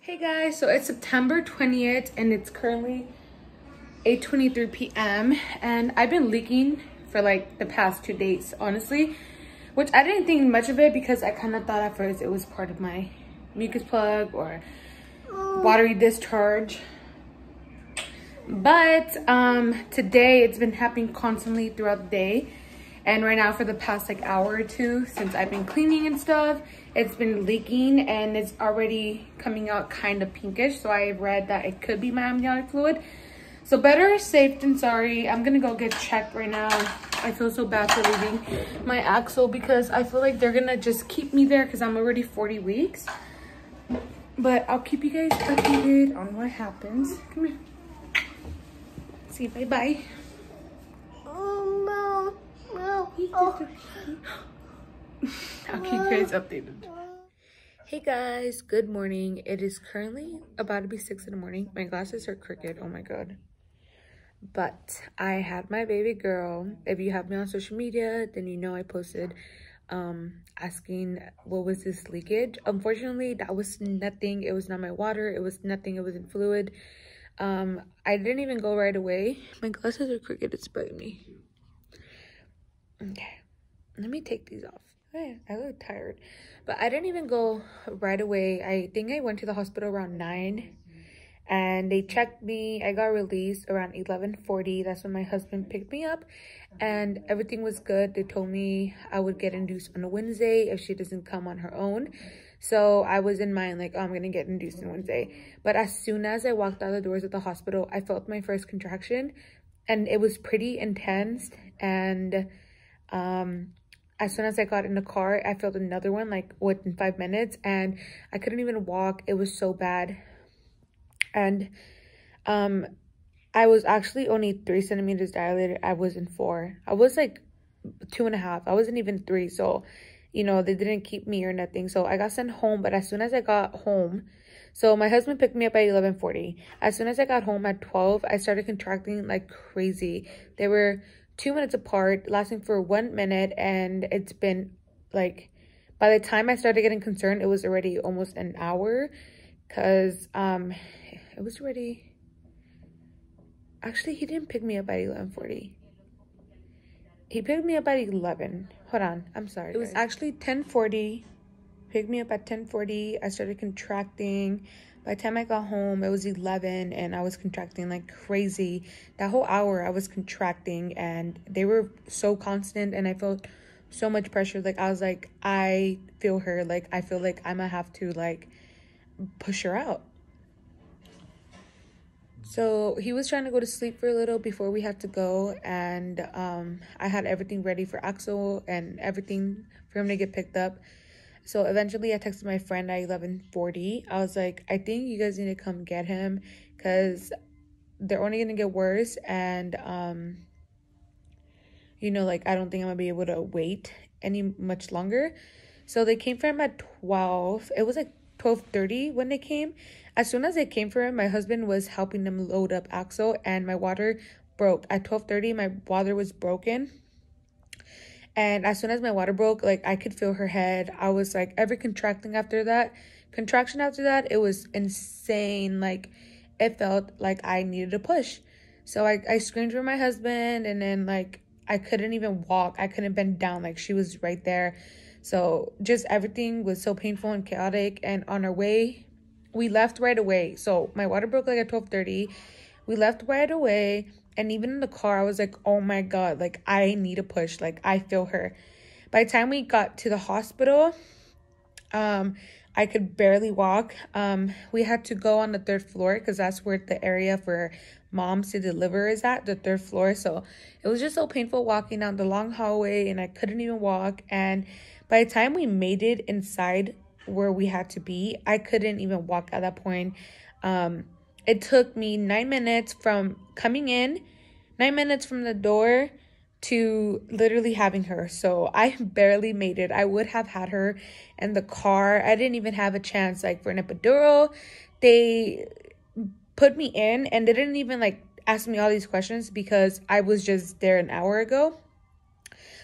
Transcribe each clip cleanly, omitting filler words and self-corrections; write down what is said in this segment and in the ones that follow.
Hey guys, so it's September 20th and it's currently 8:23 p.m. and I've been leaking for like the past 2 days, honestly, which I didn't think much of it because I kind of thought at first it was part of my mucus plug or watery discharge. But today it's been happening constantly throughout the day. And right now for the past like hour or two, since I've been cleaning and stuff, it's been leaking and it's already coming out kind of pinkish. So I read that it could be my amniotic fluid. So better safe than sorry. I'm gonna go get checked right now. I feel so bad for leaving my axle because I feel like they're gonna just keep me there because I'm already 40 weeks. But I'll keep you guys updated on what happens. Come here. See, bye-bye. I'll keep you guys updated. Hey guys, good morning. It is currently about to be 6 in the morning. My glasses are crooked, oh my god. But I had my baby girl. If you have me on social media, then you know I posted asking what was this leakage. Unfortunately, that was nothing. It was not my water. It was nothing. It wasn't fluid. I didn't even go right away. My glasses are crooked. It's bugging me. Okay, let me take these off. Hey, I look tired, but I didn't even go right away. I think I went to the hospital around 9 and they checked me. I got released around 11:40. That's when my husband picked me up and everything was good. They told me I would get induced on a Wednesday if she doesn't come on her own. So I was in mind like, oh, I'm gonna get induced on Wednesday. But as soon as I walked out the doors of the hospital, I felt my first contraction and it was pretty intense. And as soon as I got in the car, I felt another one like within 5 minutes and I couldn't even walk. It was so bad. And I was actually only 3 centimeters dilated. I wasn't 4. I was like 2.5. I wasn't even 3. So, you know, they didn't keep me or nothing. So I got sent home. But as soon as I got home, so my husband picked me up at 11:40. As soon as I got home at 12, I started contracting like crazy. They were 2 minutes apart, lasting for 1 minute, and it's been like, by the time I started getting concerned, it was already almost an hour, because it was already, actually he didn't pick me up at 11:40. He picked me up at 11. Hold on, I'm sorry. It was actually 10:40. Picked me up at 10:40. I started contracting. By the time I got home, it was 11 and I was contracting like crazy. That whole hour I was contracting and they were so constant and I felt so much pressure. Like I was like, I feel her. Like I feel like I'm gonna have to like push her out. So he was trying to go to sleep for a little before we had to go, and I had everything ready for Axel and everything for him to get picked up. So eventually I texted my friend at 11:40. I was like, I think you guys need to come get him because they're only going to get worse. And, you know, like, I don't think I'm going to be able to wait any much longer. So they came for him at 12. It was like 12:30 when they came. As soon as they came for him, my husband was helping them load up Axel and my water broke. At 12:30, my water was broken. And as soon as my water broke, like I could feel her head. I was like, every contraction after that, it was insane. Like it felt like I needed a push. So I screamed for my husband, and then like I couldn't even walk. I couldn't bend down. Like she was right there. So just everything was so painful and chaotic. And on our way, we left right away. So my water broke like at 12:30. We left right away. And even in the car, I was like, oh my god, like I need a push. Like I feel her. By the time we got to the hospital, I could barely walk. We had to go on the 3rd floor because that's where the area for moms to deliver is at, the 3rd floor. So it was just so painful walking down the long hallway and I couldn't even walk. And by the time we made it inside where we had to be, I couldn't even walk at that point. It took me 9 minutes from coming in, 9 minutes from the door to literally having her. So I barely made it. I would have had her in the car. I didn't even have a chance like for an epidural. They put me in and they didn't even like ask me all these questions because I was just there an hour ago.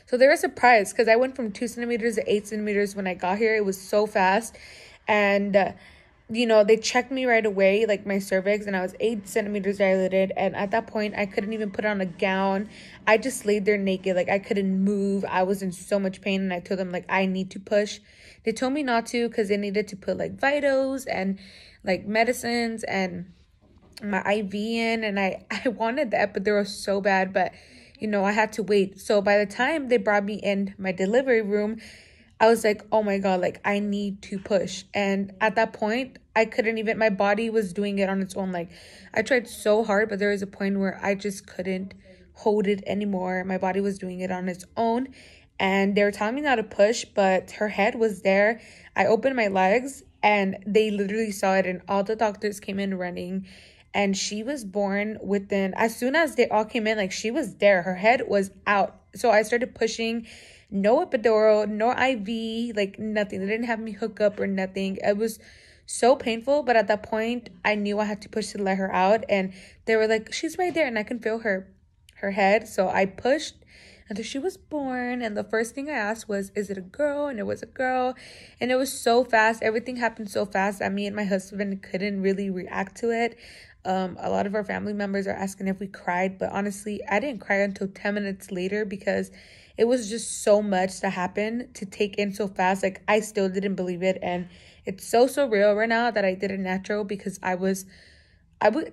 So they were surprised because I went from 2 centimeters to 8 centimeters when I got here. It was so fast. And you know, they checked me right away, like my cervix, and I was 8 centimeters dilated. And at that point, I couldn't even put on a gown. I just laid there naked. Like, I couldn't move. I was in so much pain. And I told them, like, I need to push. They told me not to because they needed to put, like, vitals and, like, medicines and my IV in. And I wanted the epidural so bad, but, you know, I had to wait. So by the time they brought me in my delivery room, I was like, oh my God, like, I need to push. And at that point, I couldn't even, my body was doing it on its own. Like, I tried so hard, but there was a point where I just couldn't hold it anymore. My body was doing it on its own. And they were telling me not to push, but her head was there. I opened my legs and they literally saw it, and all the doctors came in running. And she was born within, as soon as they all came in, like, she was there. Her head was out. So I started pushing. No epidural, no IV, like nothing. They didn't have me hook up or nothing. It was so painful, but at that point, I knew I had to push to let her out. And they were like, she's right there, and I can feel her head. So I pushed until she was born. And the first thing I asked was, is it a girl? And it was a girl. And it was so fast. Everything happened so fast that me and my husband couldn't really react to it. A lot of our family members are asking if we cried, but honestly, I didn't cry until 10 minutes later because it was just so much to happen to take in so fast. Like, I still didn't believe it, and it's so surreal right now that I did it natural because I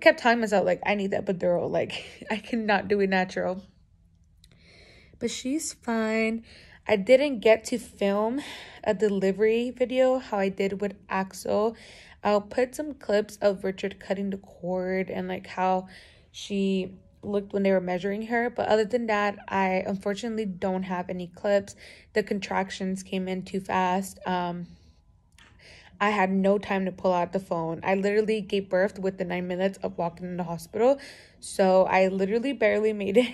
kept telling myself, like, I need that epidural. Like, I cannot do it natural. But she's fine. I didn't get to film a delivery video how I did with Axel. I'll put some clips of Richard cutting the cord and, like, how she looked when they were measuring her. But other than that, I unfortunately don't have any clips. The contractions came in too fast. I had no time to pull out the phone. I literally gave birth within 9 minutes of walking in the hospital. So I literally barely made it.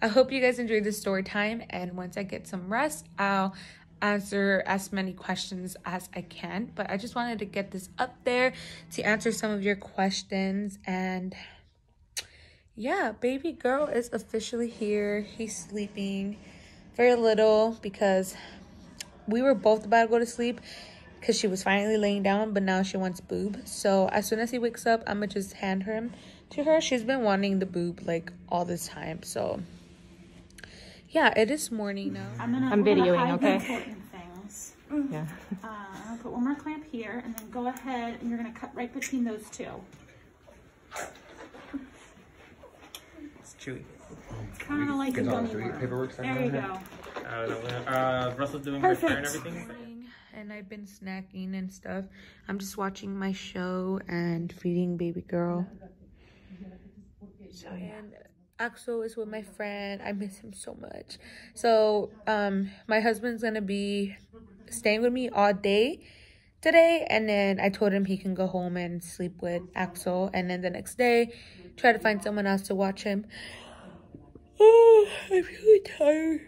I hope you guys enjoyed this story time. And once I get some rest, I'll answer as many questions as I can. But I just wanted to get this up there to answer some of your questions. And yeah, baby girl is officially here. He's sleeping very little because we were both about to go to sleep because she was finally laying down, but now she wants boob. So as soon as he wakes up, I'm gonna just hand him to her. She's been wanting the boob like all this time. So yeah, it is morning now. I'm videoing, okay? Important things. Yeah. I'll put one more clamp here, and then go ahead and you're gonna cut right between those two. It's chewy. Kind of like a gummy worm. Paperwork There you go. Russell's doing her hair and everything. And I've been snacking and stuff. I'm just watching my show and feeding baby girl. So yeah. And Axel is with my friend. I miss him so much. So my husband's gonna be staying with me all day today, and then I told him he can go home and sleep with Axel, and then the next day try to find someone else to watch him. Oh, I'm really tired.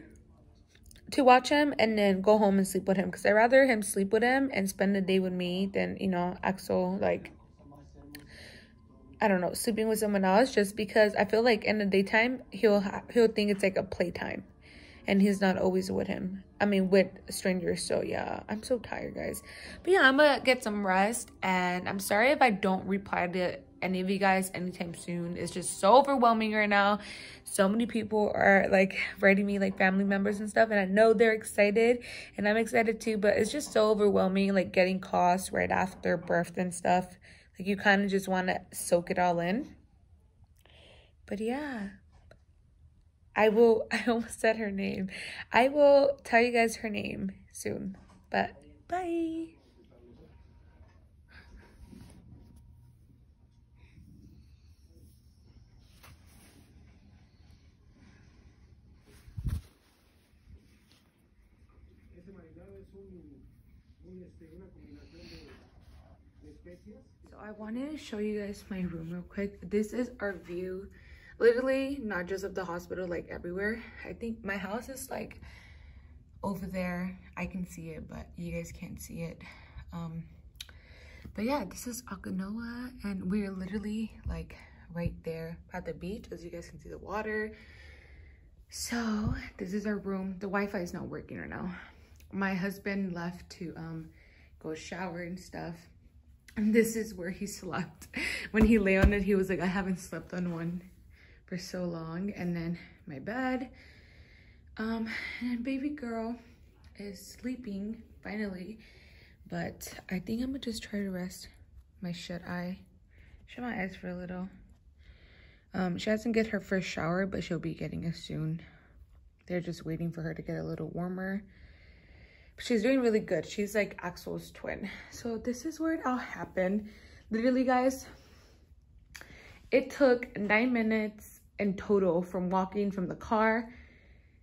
To watch him and then go home and sleep with him, because I'd rather him sleep with him and spend the day with me than, you know, Axel, like, I don't know, sleeping with someone else, just because I feel like in the daytime he'll think it's like a playtime and he's not always with him. I mean, with strangers. So yeah, I'm so tired, guys. But yeah, I'm gonna get some rest, and I'm sorry if I don't reply to any of you guys anytime soon. It's just so overwhelming right now. So many people are like writing me, like family members and stuff, and I know they're excited and I'm excited too, but it's just so overwhelming, like getting calls right after birth and stuff. Like, you kind of just want to soak it all in. But yeah, I almost said her name. I will tell you guys her name soon. But bye. So I wanted to show you guys my room real quick. This is our view, literally not just of the hospital, like everywhere. I think my house is like over there. I can see it, but you guys can't see it. But yeah, this is Akanoa, and we're literally like right there at the beach, as you guys can see the water. So this is our room. The Wi-Fi is not working right now. My husband left to go shower and stuff. And this is where he slept. When he lay on it, he was like, I haven't slept on one for so long. And then my bed. And baby girl is sleeping finally. But I think I'm gonna just try to rest my shut my eyes for a little. She hasn't get her first shower, but she'll be getting it soon. They're just waiting for her to get a little warmer. But she's doing really good. She's like Axel's twin. So this is where it all happened. Literally, guys, it took 9 minutes in total from walking from the car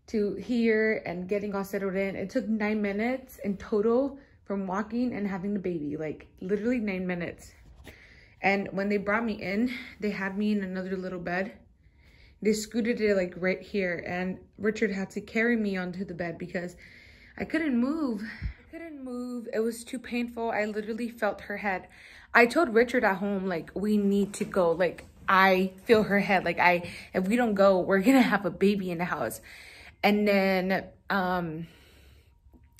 to here and getting all settled in. It took 9 minutes in total from walking and having the baby. Like literally 9 minutes. And when they brought me in, they had me in another little bed. They scooted it like right here, and Richard had to carry me onto the bed because I couldn't move. It was too painful. I literally felt her head. I told Richard at home, like, we need to go. Like, I feel her head. Like, if we don't go, we're gonna have a baby in the house. And then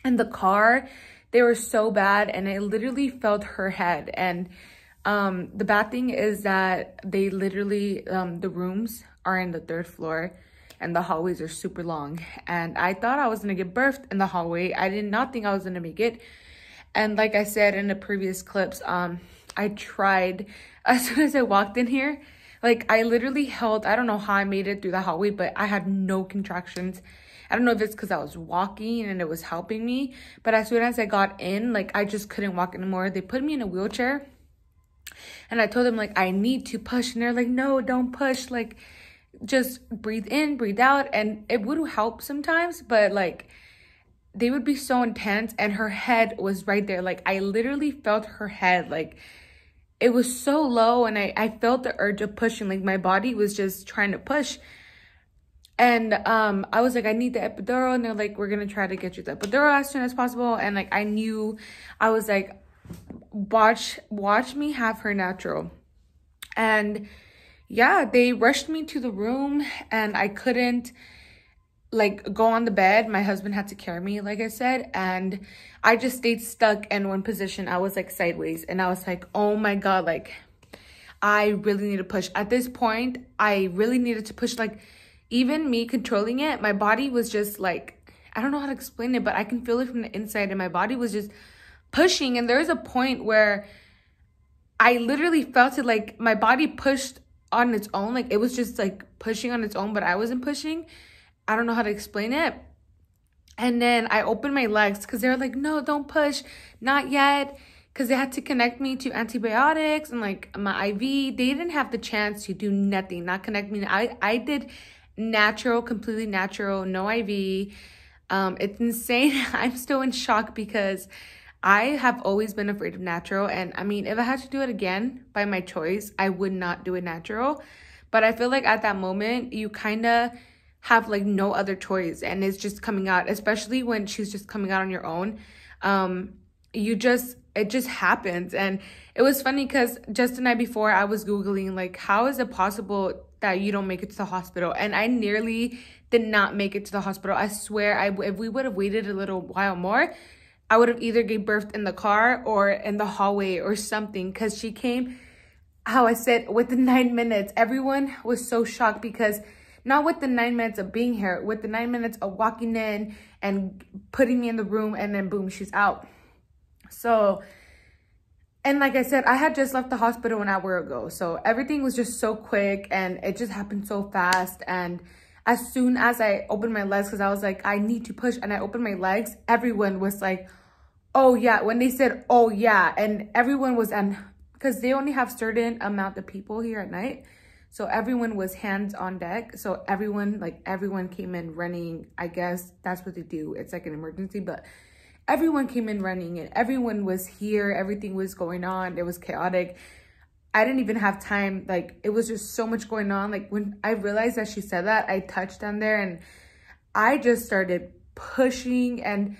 in the car, they were so bad, and I literally felt her head. And the bad thing is that they literally, the rooms are in the 3rd floor and the hallways are super long. And I thought I was gonna get birthed in the hallway. I did not think I was gonna make it. And like I said in the previous clips, I tried, as soon as I walked in here, like I literally held, I don't know how I made it through the hallway, but I had no contractions. I don't know if it's because I was walking and it was helping me, but as soon as I got in, like I just couldn't walk anymore. They put me in a wheelchair. And I told them, like, I need to push. And they're like, no, don't push. Like, just breathe in, breathe out. And it would help sometimes. But, like, they would be so intense. And her head was right there. Like, I literally felt her head. Like, it was so low. And I felt the urge of pushing. Like, my body was just trying to push. And I was like, I need the epidural. And they're like, we're going to try to get you the epidural as soon as possible. And, like, I knew, I was like, watch me have her natural. And yeah, they rushed me to the room and I couldn't like go on the bed. My husband had to carry me, like I said, and I just stayed stuck in one position. I was like sideways, and I was like, oh my god, like I really need to push. At this point, I really needed to push. Like even me controlling it, my body was just like, I don't know how to explain it, but I can feel it from the inside, and my body was just pushing. And there was a point where I literally felt it, like my body pushed on its own. Like it was just like pushing on its own, but I wasn't pushing. I don't know how to explain it. And then I opened my legs because they were like, no, don't push, not yet, because they had to connect me to antibiotics and like my IV. They didn't have the chance to do nothing, not connect me. I did natural, completely natural, no IV. It's insane. I'm still in shock because I have always been afraid of natural. And I mean, if I had to do it again by my choice, I would not do it natural. But I feel like at that moment, you kind of have like no other choice, and it's just coming out, especially when she's just coming out on your own. It just happens. And it was funny because just the night before I was Googling, like, how is it possible that you don't make it to the hospital? And I nearly did not make it to the hospital. I swear, if we would have waited a little while more, I would have either gave birth in the car or in the hallway or something, because she came, how I said, with the 9 minutes. Everyone was so shocked because not with the 9 minutes of being here, with the 9 minutes of walking in and putting me in the room, and then boom, she's out. So, and like I said, I had just left the hospital an hour ago. So everything was just so quick and it just happened so fast. And as soon as I opened my legs, because I was like, I need to push, and I opened my legs, everyone was like, oh yeah. When they said, oh yeah, and everyone was, and because they only have certain amount of people here at night, so everyone was hands on deck. So everyone came in running. I guess that's what they do. It's like an emergency, but everyone came in running and everyone was here. Everything was going on. It was chaotic. I didn't even have time. Like, it was just so much going on. Like, when I realized that she said that, I touched down there and I just started pushing, and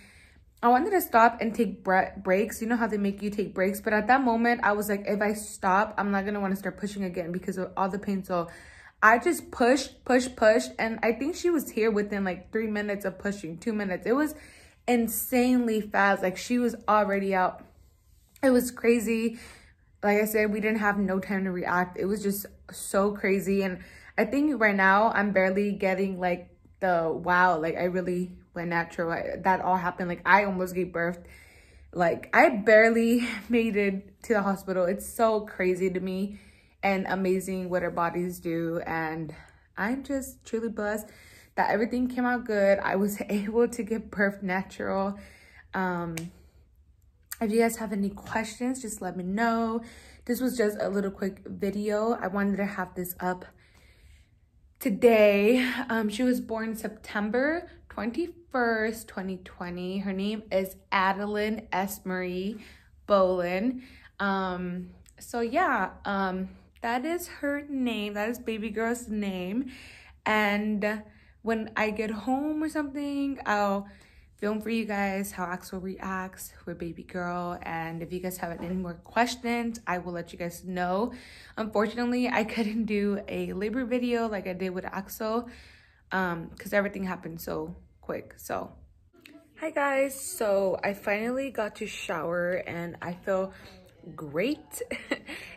I wanted to stop and take breaks. You know how they make you take breaks? But at that moment, I was like, if I stop, I'm not going to want to start pushing again because of all the pain. So I just pushed. And I think she was here within like 3 minutes of pushing, 2 minutes. It was insanely fast. Like, she was already out. It was crazy. like I said, we didn't have no time to react. It was just so crazy. And I think right now I'm barely getting like the wow, like I really went natural. That all happened. Like I almost gave birth. Like I barely made it to the hospital. It's so crazy to me and amazing what our bodies do. And I'm just truly blessed that everything came out good. I was able to give birth natural. If you guys have any questions, just let me know. This was just a little quick video. I wanted to have this up today. She was born September 21st, 2020. Her name is Adeline S. Marie Bolin. So yeah, that is her name. That is baby girl's name. And when I get home or something, I'll film for you guys how Axel reacts with baby girl. And if you guys have any more questions, I will let you guys know. Unfortunately, I couldn't do a labor video like I did with Axel because everything happened so quick. So hi guys, so I finally got to shower and I feel great.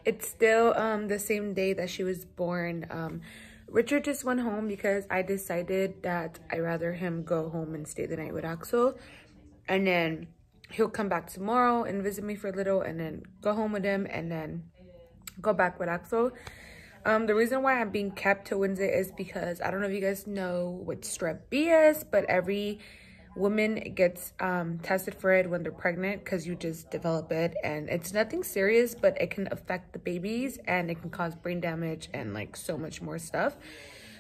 It's still the same day that she was born. Richard just went home because I decided that I'd rather him go home and stay the night with Axel. And then he'll come back tomorrow and visit me for a little and then go home with him and then go back with Axel. The reason why I'm being kept till Wednesday is because I don't know if you guys know what strep B is, but every woman gets tested for it when they're pregnant because you just develop it, and it's nothing serious, but it can affect the babies and it can cause brain damage and like so much more stuff.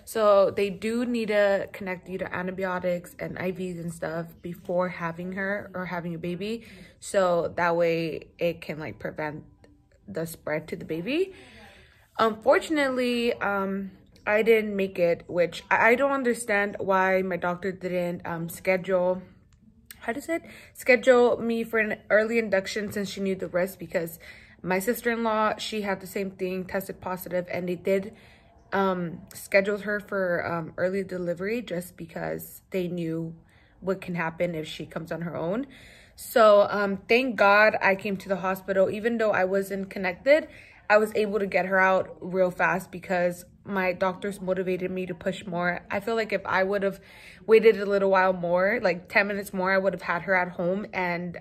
So they do need to connect you to antibiotics and IVs and stuff before having her or having a baby, so that way it can like prevent the spread to the baby. Unfortunately, I didn't make it, which I don't understand why my doctor didn't schedule me for an early induction since she knew the risk, because my sister-in-law, she had the same thing, tested positive, and they did schedule her for early delivery just because they knew what can happen if she comes on her own. So thank God I came to the hospital. Even though I wasn't connected, I was able to get her out real fast because my doctors motivated me to push more. I feel like if I would have waited a little while more, like 10 minutes more, I would have had her at home. And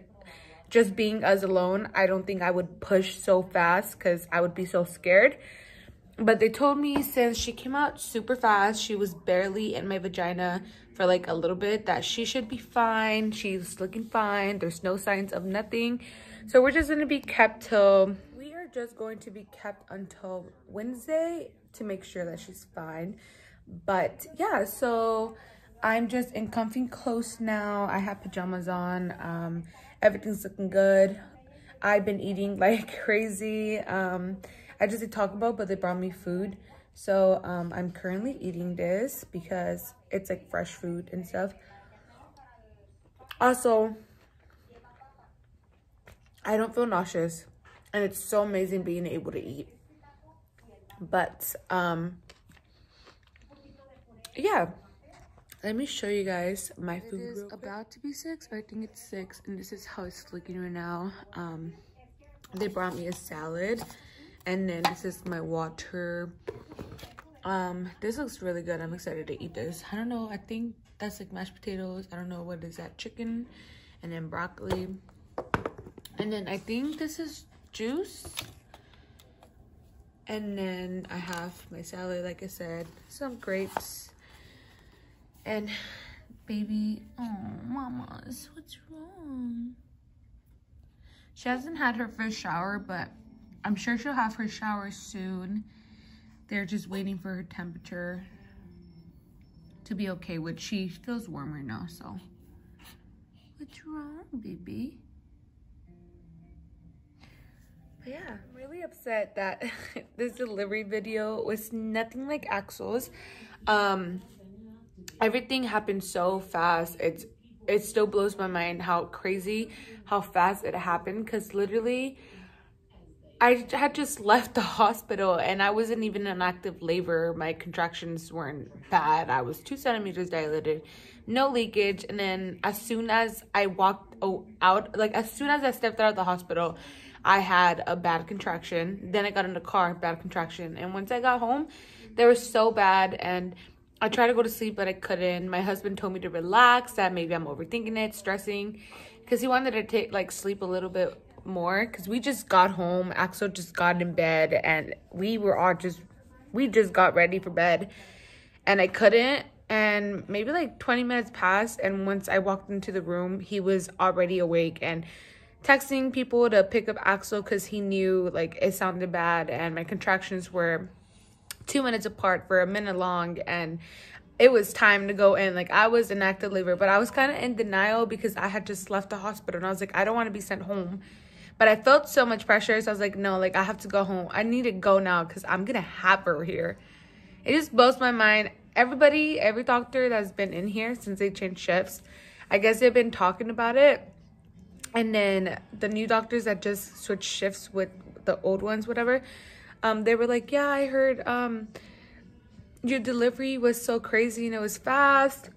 just being us alone, I don't think I would push so fast because I would be so scared. But they told me since she came out super fast, she was barely in my vagina for like a little bit, that she should be fine. She's looking fine. There's no signs of nothing. So we're just going to be kept till... We are just going to be kept until Wednesday to make sure that she's fine. But yeah, so I'm just in comfy clothes now. I have pajamas on. Everything's looking good. I've been eating like crazy. I just did Taco Bell, but they brought me food. So I'm currently eating this because it's like fresh food and stuff. Also, I don't feel nauseous, and it's so amazing being able to eat. But yeah, let me show you guys my food. It is about to be 6, but I think it's 6, and this is how it's looking right now. They brought me a salad, and then this is my water. This looks really good. I'm excited to eat this. I don't know, I think that's like mashed potatoes. I don't know what is that, chicken, and then broccoli, and then I think this is juice. And then I have my salad, like I said, some grapes. And baby, oh, mamas, what's wrong? She hasn't had her first shower, but I'm sure she'll have her shower soon. They're just waiting for her temperature to be okay, which she feels warm right now, so. What's wrong, baby? But yeah, I'm really upset that this delivery video was nothing like Axel's. Everything happened so fast. It still blows my mind how crazy, how fast it happened. Because literally, I had just left the hospital and I wasn't even in active labor. My contractions weren't bad. I was 2 centimeters dilated, no leakage. And then as soon as I walked out, like as soon as I stepped out of the hospital, I had a bad contraction. Then I got in the car, bad contraction. And once I got home, they were so bad. And I tried to go to sleep, but I couldn't. My husband told me to relax, that maybe I'm overthinking it, stressing. Because he wanted to take, like, sleep a little bit more. Because we just got home. Axel just got in bed. And we just got ready for bed. And I couldn't. And maybe like 20 minutes passed. And once I walked into the room, he was already awake and texting people to pick up Axel because he knew like it sounded bad. And my contractions were 2 minutes apart for a minute long. And it was time to go in. Like I was in active labor, but I was kind of in denial because I had just left the hospital. And I was like, I don't want to be sent home. But I felt so much pressure. So I was like, no, like I have to go home. I need to go now because I'm going to have her here. It just blows my mind. Every doctor that's been in here since they changed shifts, I guess they've been talking about it. And then the new doctors that just switched shifts with the old ones, whatever, they were like, yeah, I heard your delivery was so crazy and it was fast.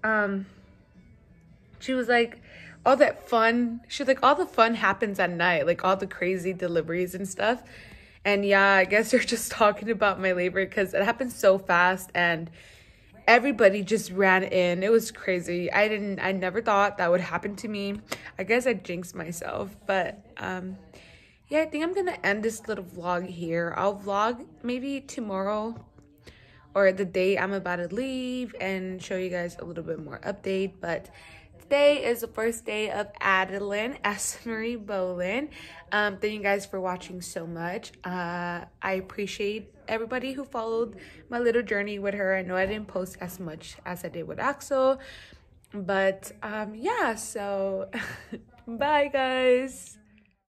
She was like, all that fun. She's like, all the fun happens at night, like all the crazy deliveries and stuff. And yeah, I guess they're just talking about my labor because it happened so fast and everybody just ran in. It was crazy. I never thought that would happen to me. I guess I jinxed myself. But yeah, I think I'm gonna end this little vlog here. I'll vlog maybe tomorrow or the day I'm about to leave and show you guys a little bit more update. But today is the first day of Adeline S. Marie Boland. Thank you guys for watching so much. I appreciate everybody who followed my little journey with her. I know I didn't post as much as I did with Axel, but yeah, so bye guys.